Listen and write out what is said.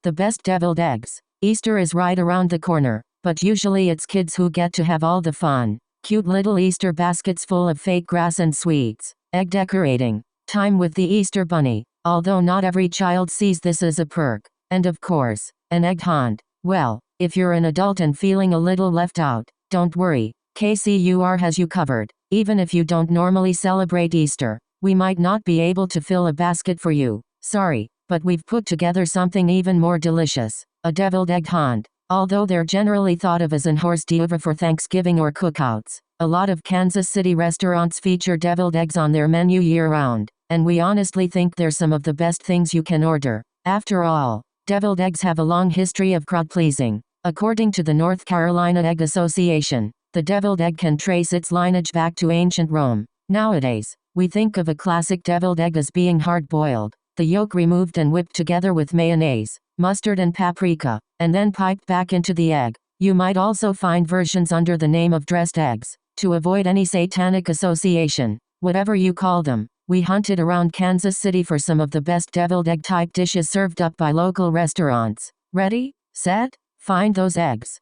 The best deviled eggs. Easter is right around the corner, but usually it's kids who get to have all the fun. Cute little Easter baskets full of fake grass and sweets. Egg decorating. Time with the Easter bunny. Although not every child sees this as a perk. And of course, an egg hunt. Well, if you're an adult and feeling a little left out, don't worry. KCUR has you covered. Even if you don't normally celebrate Easter, we might not be able to fill a basket for you. Sorry, but we've put together something even more delicious. A deviled egg hunt. Although they're generally thought of as an hors d'oeuvre for Thanksgiving or cookouts, a lot of Kansas City restaurants feature deviled eggs on their menu year-round, and we honestly think they're some of the best things you can order. After all, deviled eggs have a long history of crowd-pleasing. According to the North Carolina Egg Association, the deviled egg can trace its lineage back to ancient Rome. Nowadays, we think of a classic deviled egg as being hard-boiled, the yolk removed and whipped together with mayonnaise, mustard and paprika, and then piped back into the egg. You might also find versions under the name of dressed eggs. To avoid any satanic association, whatever you call them, we hunted around Kansas City for some of the best deviled egg type dishes served up by local restaurants. Ready, set, find those eggs.